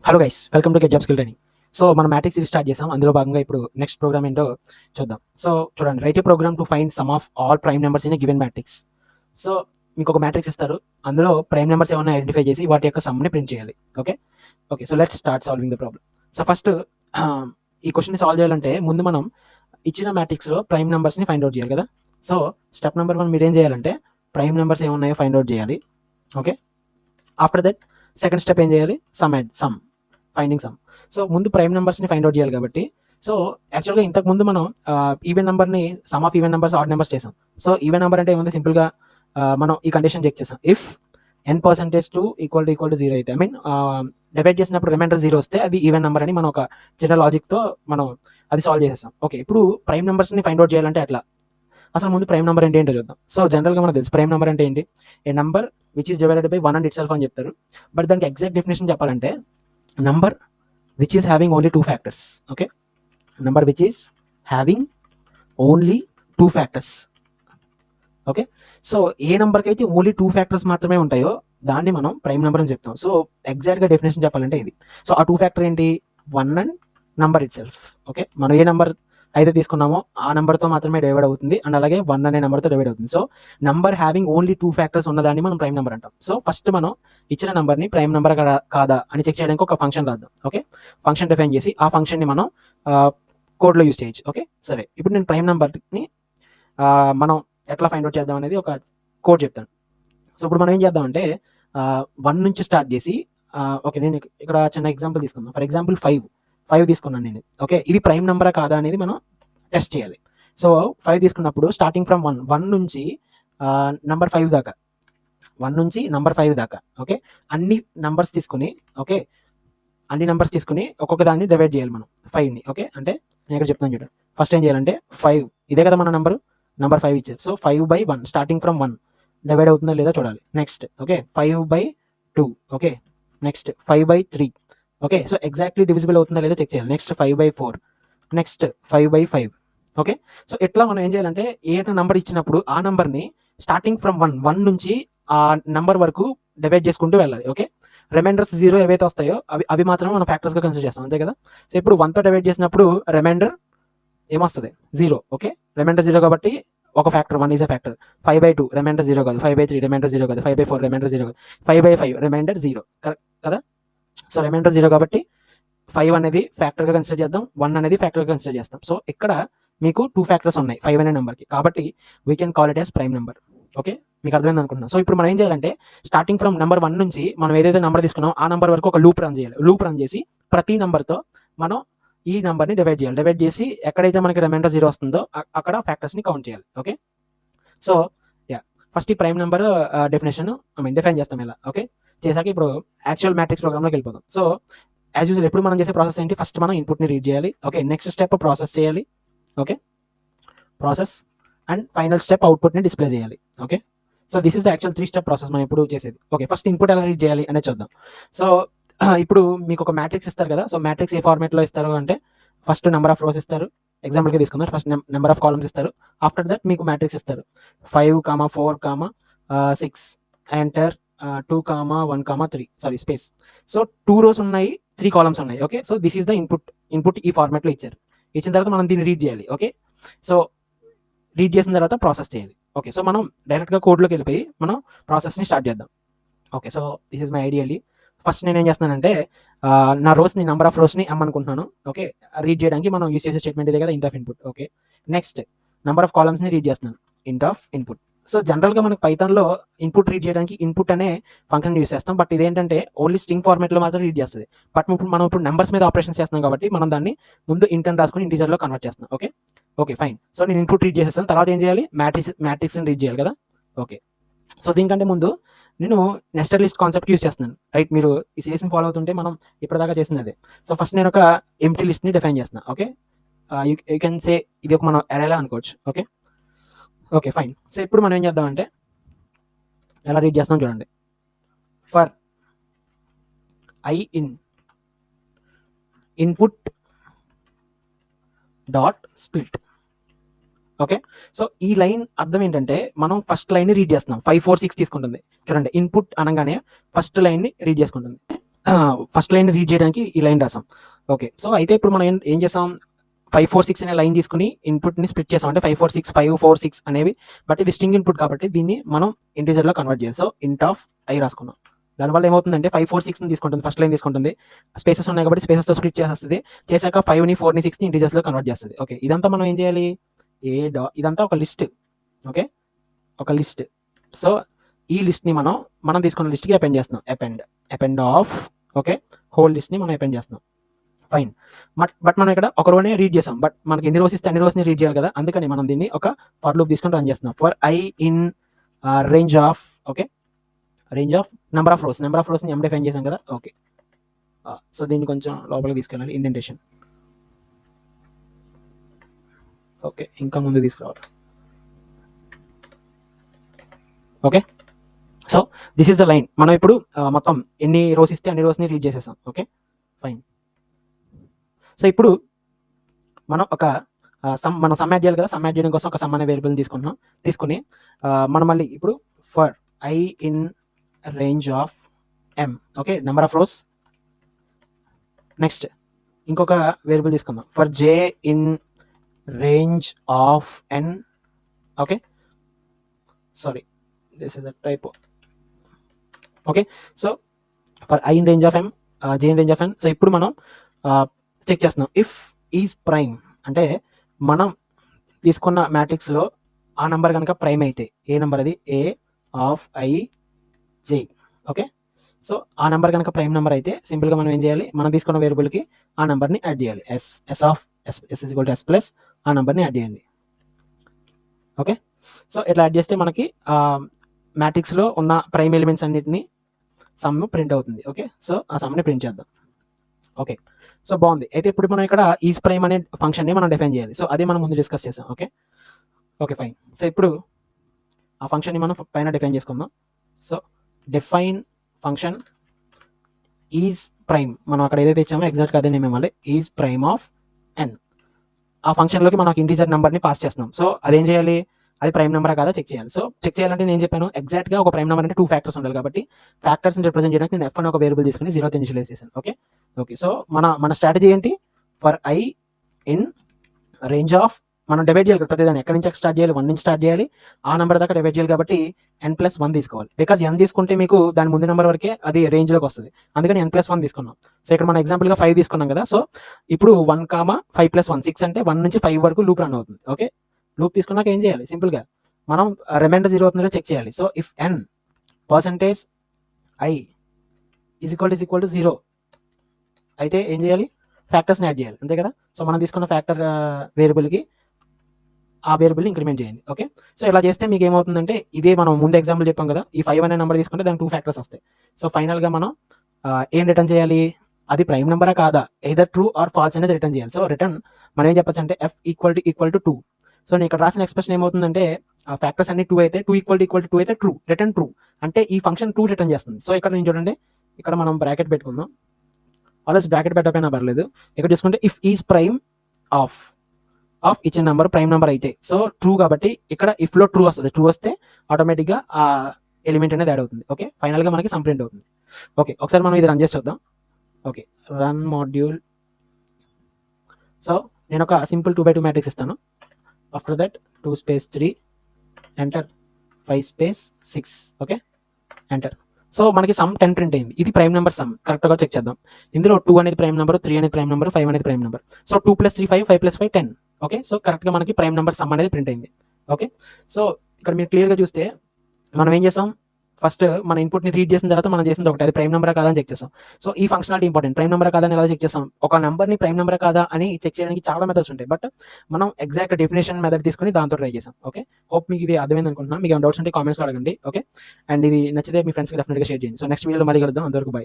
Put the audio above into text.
Hello guys, welcome to get job skill training. So మనం matrix series start చేసాం. అందులో భాగంగా ఇప్పుడు నెక్స్ట్ ప్రోగ్రామ్ ఏంటో చూద్దాం. సో చూడండి, write a program to find sum of all prime numbers in a given matrix. So మీకు ఒక మ్యాట్రిక్స్ ఇస్తారు, అందులో ప్రైమ్ నెంబర్స్ ఏమైనా ఐడెంటిఫై చేసి వాటి యొక్క సమ్ని ప్రింట్ చేయాలి. Okay okay so let's start solving the problem. So first ఈ క్వశ్చన్ సాల్వ్ చేయాలంటే ముందు మనం ఇచ్చిన మ్యాట్రిక్స్లో ప్రైమ్ నెంబర్స్ని ఫైండ్ అవుట్ చేయాలి కదా. సో స్టెప్ నెంబర్ 1 మీరు ఏం చేయాలంటే ప్రైమ్ నెంబర్స్ ఏమున్నాయో ఫైండ్ అవుట్ చేయాలి. Okay, after that second step ఏం చేయాలి, సమ్ ఫైండింగ్ సమ్. సో ముందు ప్రైమ్ నెంబర్స్ని ఫైండ్ అవుట్ చేయాలి కాబట్టి, సో యాక్చువల్గా ఇంతకు ముందు మనం ఈవెన్ నెంబర్ని some of even numbers odd numbers చేసాం. సో ఈవెన్ నెంబర్ అంటే ఏముంది, సింపుల్గా మనం ఈ కండిషన్ చెక్ చేసాం. ఇఫ్ n% ఈక్వల్ టు 0 అయితే, ఐ మీన్ డివైడ్ చేసినప్పుడు రిమైండర్ 0 వస్తే అది ఈవెన్ నెంబర్ అని మనం ఒక చిన్న లాజిక్తో మనం అది సాల్వ్ చేసేస్తాం. ఓకే, ఇప్పుడు ప్రైమ్ నెంబర్స్ని ఫైండ్ అవుట్ చేయాలంటే అట్లా. అసలు ముందు ప్రైమ్ నెంబర్ అంటే ఏంటో చూద్దాం. సో జనరల్గా మనకు తెలుసు ప్రైమ్ నెంబర్ అంటే ఏంటి, a number which is divided by 1 and itself అని చెప్తారు. బట్ దానికి ఎగ్జాక్ట్ డెఫినేషన్ చెప్పాలంటే number which is having only two factors. Okay, number which is having only two factors. Okay, so a నెంబర్కి అయితే only 2 factors మాత్రమే ఉంటాయో దాన్ని మనం ప్రైమ్ నెంబర్ అని చెప్తాం. సో ఎగ్జాక్ట్గా డెఫినేషన్ చెప్పాలంటే ఇది. సో ఆ 2 ఫ్యాక్టర్ ఏంటి, 1 and number it self. Okay, మనం ఏ నెంబర్ అయితే తీసుకున్నామో ఆ నెంబర్తో మాత్రమే డివైడ్ అవుతుంది, అండ్ అలాగే 1 అనే నెంబర్తో డివైడ్ అవుతుంది. So number having only 2 factors ఉన్నదాన్ని మనం ప్రైమ్ నెంబర్ అంటాం. సో ఫస్ట్ మనం ఇచ్చిన నెంబర్ని ప్రైమ్ నెంబర్ కాదా అని చెక్ చేయడానికి ఒక ఫంక్షన్ రాద్దాం. ఓకే, ఫంక్షన్ డిఫైన్ చేసి ఆ ఫంక్షన్ని మనం కోడ్లో యూజ్ చేయొచ్చు. ఓకే సరే, ఇప్పుడు నేను ప్రైమ్ నెంబర్ని మనం ఎట్లా ఫైండ్ అవుట్ చేద్దాం అనేది ఒక కోడ్ చెప్తాను. సో ఇప్పుడు మనం ఏం చేద్దామంటే 1 నుంచి స్టార్ట్ చేసి, ఓకే నేను ఇక్కడ చిన్న ఎగ్జాంపుల్ తీసుకుందాం. ఫర్ ఎగ్జాంపుల్ 5 తీసుకున్నాను నేను. ఓకే, ఇది ప్రైమ్ నెంబరా కాదా అనేది మనం టెస్ట్ చేయాలి. సో 5 తీసుకున్నప్పుడు స్టార్టింగ్ ఫ్రమ్ 1 నుంచి నంబర్ 5 దాకా, 1 నుంచి నంబర్ 5 దాకా. ఓకే, అన్ని నంబర్స్ తీసుకుని, ఓకే అన్ని నెంబర్స్ తీసుకుని ఒక్కొక్క దాన్ని డివైడ్ చేయాలి మనం 5ని. ఓకే, అంటే నేను ఇక్కడ చెప్తాను చూడండి. ఫస్ట్ ఏం చేయాలంటే 5 ఇదే కదా మన నెంబర్ 5 ఇచ్చారు. సో 5/1 స్టార్టింగ్ ఫ్రమ్ 1 డివైడ్ అవుతుందా లేదా చూడాలి. Next okay 5/2. Okay, next 5/3. Okay, so exactly divisible అవుతుందా లేదా చెక్ చేయాలి. Next 5/4, next 5/5. ఓకే, సో ఇట్లా మనం ఏం చేయాలంటే ఏ నెంబర్ ఇచ్చినప్పుడు ఆ నెంబర్ని స్టార్టింగ్ ఫ్రమ్ 1 నుంచి ఆ నెంబర్ వరకు డివైడ్ చేసుకుంటూ వెళ్ళాలి. ఓకే, రిమైండర్స్ 0 ఏవైతే వస్తాయో అవి మాత్రమే మనం ఫ్యాక్టర్స్గా కన్సిడర్ చేస్తాం, అంతే కదా. సో ఇప్పుడు 1తో డివైడ్ చేసినప్పుడు రిమైండర్ ఏమొస్తుంది, 0. ఓకే, రిమైండర్ 0 కాబట్టి ఒక factor 1 is a factor. 5/2 remainder 0 కాదు, 5/3 రిమైండర్ 0 కాదు, 5/4 రిమైండర్ 0 కాదు, 5/5 రిమైండర్ 0 కదా. సో రిమైండర్ 0 కాబట్టి 5 అనేది ఫ్యాక్టర్గా కన్సిడర్ చేద్దాం, 1 అనేది ఫ్యాక్టర్గా కన్సిడర్ చేస్తాం. సో ఇక్కడ మీకు 2 ఫ్యాక్టర్స్ ఉన్నాయి 5 అనే నెంబర్కి, కాబట్టి we can call it as prime number. Okay, మీకు అర్థమైంది అనుకుంటున్నాను. సో ఇప్పుడు మనం ఏం చేయాలంటే స్టార్టింగ్ ఫ్రమ్ నెంబర్ 1 నుంచి మనం ఏదైతే నెంబర్ తీసుకున్నామో ఆ నెంబర్ వరకు ఒక లూప్ రన్ చేయాలి. లూప్ రన్ చేసి ప్రతి నెంబర్తో మనం ఈ నెంబర్ని డివైడ్ చేయాలి. డివైడ్ చేసి ఎక్కడైతే మనకి రిమైండర్ 0 వస్తుందో అక్కడ ఫ్యాక్టర్స్ని కౌంట్ చేయాలి. ఓకే, సో యా ఫస్ట్ ఈ ప్రైమ్ నెంబర్ డెఫినేషన్ డిఫైన్ చేస్తాం ఇలా. ఓకే, చేశాక ఇప్పుడు యాక్చువల్ మ్యాట్రిక్స్ ప్రోగ్రామ్లోకి వెళ్ళిపోతాం. సో యాజ్ యూజువల్ ఎప్పుడు మనం చేసే ప్రాసెస్ ఏంటి, ఫస్ట్ మనం ఇన్పుట్ని రీడ్ చేయాలి. ఓకే, నెక్స్ట్ స్టెప్ ప్రాసెస్ చేయాలి. Okay, process and final step అవుట్పుట్ని డిస్ప్లే చేయాలి. Okay, so this is the actual 3 step process మనం ఇప్పుడు చేసేది. ఓకే, ఫస్ట్ ఇన్పుట్ ఎలా రీడ్ చేయాలి అనేది చూద్దాం. సో ఇప్పుడు మీకు ఒక మ్యాట్రిక్స్ ఇస్తారు కదా. సో మ్యాట్రిక్స్ ఏ ఫార్మేట్లో ఇస్తారు అంటే ఫస్ట్ నెంబర్ ఆఫ్ రోస్ ఇస్తారు, ఎగ్జాంపుల్గా తీసుకున్నారు. ఫస్ట్ నెంబర్ ఆఫ్ కాలమ్స్ ఇస్తారు, ఆఫ్టర్ దట్ మీకు మ్యాట్రిక్స్ ఇస్తారు 5, 4, 6 enter 2, 1, 3 sorry space. So 2 rows ఉన్నాయి, 3 కాలమ్స్ ఉన్నాయి. Okay, so this is the input ఈ ఫార్మాట్లో ఇచ్చారు. ఇచ్చిన తర్వాత మనం దీన్ని రీడ్ చేయాలి. ఓకే, సో రీడ్ చేసిన తర్వాత ప్రాసెస్ చేయాలి. ఓకే, సో మనం డైరెక్ట్గా కోడ్లోకి వెళ్ళిపోయి మనం ప్రాసెస్ని స్టార్ట్ చేద్దాం. Okay, so this is my ideally. First నేను ఏం చేస్తున్నానంటే నా రోస్ని నెంబర్ ఆఫ్ రోస్ని అనుకుంటున్నాను. ఓకే, రీడ్ చేయడానికి మనం యూస్ చేసే స్టేట్మెంట్ ఇదే కదా, int of input. Okay, next number of కాలమ్స్ని రీడ్ చేస్తున్నాను, ఇంట్ ఆఫ్ ఇన్పుట్. సో జనరల్గా మనకి పైథాన్లో ఇన్పుట్ రీడ్ చేయడానికి ఇన్పుట్ అనే ఫంక్షన్ యూస్ చేస్తాం. బట్ ఇదేంటంటే ఓన్లీ స్ట్రింగ్ ఫార్మేట్లో మాత్రం రీడ్ చేస్తుంది. బట్ మనం ఇప్పుడు నెంబర్స్ మీద ఆపరేషన్స్ చేస్తున్నాం కాబట్టి మనం దాన్ని ముందు ఇంట్ అని రాసుకొని ఇంటీజర్లో కన్వర్ట్ చేస్తున్నాం. Okay okay fine. సో నేను ఇన్పుట్ రీడ్ చేసేస్తాను, తర్వాత ఏం చేయాలి, మ్యాట్రిక్స్ని రీడ్ చేయాలి కదా. ఓకే, సో దీనికంటే ముందు నేను నెస్టెడ్ లిస్ట్ కాన్సెప్ట్ యూస్ చేస్తున్నాను. రైట్, మీరు ఈ సిరీస్ని ఫాలో అవుతుంటే మనం ఇప్పటిదాకా చేసింది అదే. సో ఫస్ట్ నేను ఒక ఎంప్టీ లిస్ట్ని డిఫైన్ చేస్తున్నాను. ఓకే, యూ కెన్ సే ఇది ఒక మనం అరేలా అనుకోవచ్చు. Okay okay fine. సో ఇప్పుడు మనం ఏం చేద్దామంటే ఎలా రీడ్ చేస్తాం చూడండి. For I in input dot split. Okay, so ఈ లైన్ అర్థం ఏంటంటే మనం ఫస్ట్ లైన్ని రీడ్ చేస్తున్నాం. 5, 4, 6 తీసుకుంటుంది చూడండి. ఇన్పుట్ అనగానే ఫస్ట్ లైన్ని రీడ్ చేసుకుంటుంది. ఫస్ట్ లైన్ రీడ్ చేయడానికి ఈ లైన్ రాసాం. ఓకే. సో అయితే ఇప్పుడు మనం ఏం చేసాం, 5, 4, 6 అనే లైన్ తీసుకొని ఇన్పుట్ని స్ప్లిట్ చేసాం. అంటే 5, 4, 6, 5, 4, 6 అనేవి, బట్ ఇది స్ట్రింగ్ ఇన్పుట్ కాబట్టి దీన్ని మనం ఇంటీజర్లో కన్వర్ట్ చేయాలి. సో ఇంట్ ఆఫ్ ఐ రాసుకున్నాం. దానివల్ల ఏమవుతుందంటే 5, 4, 6 తీసుకుంటుంది, ఫస్ట్ లైన్ తీసుకుంటుంది, స్పేసెస్ ఉన్నాయి కాబట్టి స్పేసెస్తో స్ప్లిట్ చేసేస్తుంది. చేశాక 5ని 4ని 6ని ఇంటీజర్స్లో కన్వర్ట్ చేస్తుంది. ఓకే. ఇదంతా మనం ఏం చేయాలి, ఇదంతా ఒక లిస్ట్. ఓకే, ఒక లిస్ట్. సో ఈ లిస్ట్ని మనం తీసుకున్న లిస్ట్కి అపెండ్ చేస్తున్నాం. అపెండ్ ఆఫ్, ఓకే, హోల్ లిస్ట్ని మనం అపెండ్ చేస్తున్నాం. ఫైన్. బట్ మనం ఇక్కడ ఒక రోనే రీడ్ చేసాం, బట్ మనకి ఎన్ని రోస్ ఇస్తే అన్ని రోస్ని రీడ్ చేయాలి కదా, అందుకని మనం దీన్ని ఒక ఫర్ లూప్ తీసుకొని రన్ చేస్తున్నాం. For I in range of, okay, range of number of రోస్ని ఎం డిఫైన్ చేసాం కదా. ఓకే. సో దీన్ని కొంచెం లోపలికి తీసుకెళ్ళాలి, ఇండెంటేషన్. ఓకే, ఇంకా ముందు తీసుకురావాలి. Okay. So this is the line. మనం ఇప్పుడు మొత్తం ఎన్ని రోస్ ఇస్తే అన్ని రోస్ని రీడ్ చేసేసాం. Okay, fine. సో ఇప్పుడు మనం ఒక మనం సమ్ యాడ్ చేయాలి కదా, సమ్ యాడ్ చేయడం కోసం ఒక సమ్ అనే వేరియబుల్ని తీసుకుని మనం మళ్ళీ ఇప్పుడు for I in range of M, okay, number of rows. Next ఇంకొక వేరియబుల్ తీసుకుందాం, for J in range of N. Okay, sorry, this is a typo. Okay. So for I in range of M, J in range of N. So ఇప్పుడు మనం check చేస్తున్నాం, if is prime అంటే మనం తీసుకున్న మ్యాట్రిక్స్లో ఆ number కనుక prime అయితే, ఏ నెంబర్ అది, A of I J. Okay. So ఆ నెంబర్ కనుక ప్రైమ్ నెంబర్ అయితే సింపుల్గా మనం ఏం చేయాలి, మనం తీసుకున్న వేరియబుల్కి ఆ నెంబర్ని యాడ్ చేయాలి. S of S is equal to S plus ఆ నెంబర్ని యాడ్ చేయండి. ఓకే. సో ఇట్లా యాడ్ చేస్తే మనకి మ్యాట్రిక్స్లో ఉన్న ప్రైమ్ ఎలిమెంట్స్ అన్నిటిని సమ్ ప్రింట్ అవుతుంది. ఓకే. సో ఆ సమ్ని ప్రింట్ చేద్దాం. ఓకే. సో బాగుంది. అయితే ఇప్పుడు మనం ఇక్కడ ఈజ్ ప్రైమ్ అనే ఫంక్షన్ని మనం డిఫైన్ చేయాలి. సో అదే మనం ముందు డిస్కస్ చేసాం. Okay, okay, fine. సో ఇప్పుడు ఆ ఫంక్షన్ని మనం పైన డిఫైన్ చేసుకుందాం. So define function is prime, మనం అక్కడ ఏదైతే ఇచ్చామో ఎగ్జాక్ట్గా అదే నేమ్ ఇవ్వాలి, ఈజ్ ప్రైమ్ ఆఫ్ ఎన్. ఆ ఫంక్షన్లోకి మనం ఇంటీజర్ నెంబర్ని పాస్ చేస్తున్నాం. సో అదేం చేయాలి, అది ప్రైమ్ నెంబరా కాదా చెక్ చేయాలి. సో చెక్ చేయాలంటే నేను చెప్పాను, ఎగ్జాక్ట్గా ఒక ప్రైమ్ నెంబర్ అంటే 2 ఫ్యాక్టర్స్ ఉండాలి కాబట్టి ఫ్యాక్టర్స్ని రిప్రజెంట్ చేయడానికి నేను ఎఫ్ అని ఒక వేరియబుల్ తీసుకుని 0తో ఇనిషియలైజ్ చేశాను. Okay, okay. సో మన స్ట్రాటజీ ఏంటి, for I in range of, మనం డివైడ్ చేయాలి ప్రతి దాన్ని, ఎక్కడి నుంచి స్టార్ట్ చేయాలి, 1 నుంచి స్టార్ట్ చేయాలి, ఆ నెంబర్ దాకా డివైడ్ చేయాలి కాబట్టి n+1 తీసుకోవాలి. బికాజ్ n తీసుకుంటే మీకు దాని ముందు నెంబర్ వరకే అది రేంజ్లోకి వస్తుంది, అందుకని n+1 తీసుకున్నాం. సో ఇక్కడ మనం ఎగ్జాంపుల్గా 5 తీసుకున్నాం కదా. సో ఇప్పుడు 1, 5+1 6 అంటే 1 నుంచి 5 వరకు లూప్ రన్ అవుతుంది. ఓకే, లూప్ తీసుకున్నాక ఏం చేయాలి, సింపుల్గా మనం రిమైండర్ 0 అవుతుందో చెక్ చేయాలి. So if n percentage i is equal to 0 అయితే ఏం చేయాలి, ఫ్యాక్టర్స్ని యాడ్ చేయాలి, అంతే కదా. సో మనం తీసుకున్న ఫ్యాక్టర్ వేరియబుల్కి ఆ వేరియబుల్ని ఇంక్రిమెంట్ చేయండి. ఓకే. సో ఇలా చేస్తే మీకు ఏమవుతుందంటే, ఇదే మనం ముందు ఎగ్జాంపుల్ చెప్పాం కదా, ఈ 5 అనే నెంబర్ తీసుకుంటే దానికి 2 ఫ్యాక్టర్స్ వస్తాయి. సో ఫైనల్గా మనం ఏం రిటర్న్ చేయాలి, అది ప్రైమ్ నెంబరా కాదా, ఎయిదర్ ట్రూ ఆర్ ఫాల్స్ అనేది రిటర్న్ చేయాలి. సో రిటర్న్ మనం ఏం చెప్పచ్చు అంటే f ఈక్వల్ టు 2. సో నేను ఇక్కడ రాసిన ఎక్స్ప్రెషన్ ఏమవుతుందంటే, ఫ్యాక్టర్స్ అన్ని 2 అయితే 2 ఈక్వల్ టు 2 అయితే ట్రూ, రిటర్న్ ట్రూ, అంటే ఈ ఫంక్షన్ 2 రిటర్న్ చేస్తుంది. సో ఇక్కడ నేను చూడండి, ఇక్కడ మనం బ్రాకెట్ పెట్టుకుందాం, ఆల్వేస్ బ్రాకెట్ పెట్టకపోయినా పర్లేదు. ఇక్కడ చూసుకుంటే ఇఫ్ ఈజ్ ప్రైమ్ ఆఫ్ ఇచ్చిన నెంబర్ ప్రైమ్ నెంబర్ అయితే, సో ట్రూ కాబట్టి ఇక్కడ ఇఫ్ లో ట్రూ వస్తుంది, ట్రూ వస్తే ఆటోమేటిక్గా ఆ ఎలిమెంట్ అనేది యాడ్ అవుతుంది. ఓకే, ఫైనల్గా మనకి సమ్ ప్రింట్ అవుతుంది. ఓకే, ఒకసారి మనం ఇది రన్ చేసి చూద్దాం. Okay, run module. సో నేను ఒక సింపుల్ 2x2 మ్యాట్రిక్స్ ఇస్తాను. After that 2 space 3 enter, 5 space 6. Okay, enter. So మనకి సమ్ 10 ప్రింట్ అయింది. ఇది ప్రైమ్ నెంబర్ సమ్, కరెక్ట్గా చెక్ చేద్దాం. ఇందులో 2 అనేది ప్రైమ్ నెంబర్, 3 అనేది ప్రైమ్ నెంబర్, 5 అనేది prime number. So 2 + 3 5, 5 + 5 10. Okay, so కరెక్ట్గా మనకి ప్రైమ్ నెంబర్ సమ్ అనేది ప్రింట్ అయింది. ఓకే, సో ఇక్కడ మీరు క్లియర్గా చూస్తే మనం ఏం చేసాం, ఫస్ట్ మన ఇన్పుట్ని రీడ్ చేసిన తర్వాత మనం చేసింది ఒకటి, అది ప్రైమ్ నెంబరా కాదా అని చెక్ చేసాం. సో ఈ ఫంక్షనాలిటీ ఇంపార్టెంట్. ప్రైమ్ నెంబరా కాదా అని ఎలా చెక్ చేస్తాం, ఒక నెంబర్ని ప్రైమ్ నెంబరా కాదా అని చెక్ చేయడానికి చాలా మెథడ్స్ ఉంటాయి, బట్ మనం ఎగ్జాక్ట్ డెఫినేషన్ మెథడ్ తీసుకుని దాంతో ట్రై చేసాం. ఓకే, హోప్ మీకు ఇది అర్థమైంది అనుకుంటున్నాను. మీకు ఏమైనా డౌట్స్ ఉంటే కామెంట్స్లో అడగండి. ఓకే, అండ్ ఇది నచ్చితే మీ ఫ్రెండ్స్కి డెఫినెట్గా షేర్ చేయండి. సో నెక్స్ట్ వీడియోలో మళ్ళీ కలుద్దాం, అంతవరకు బై.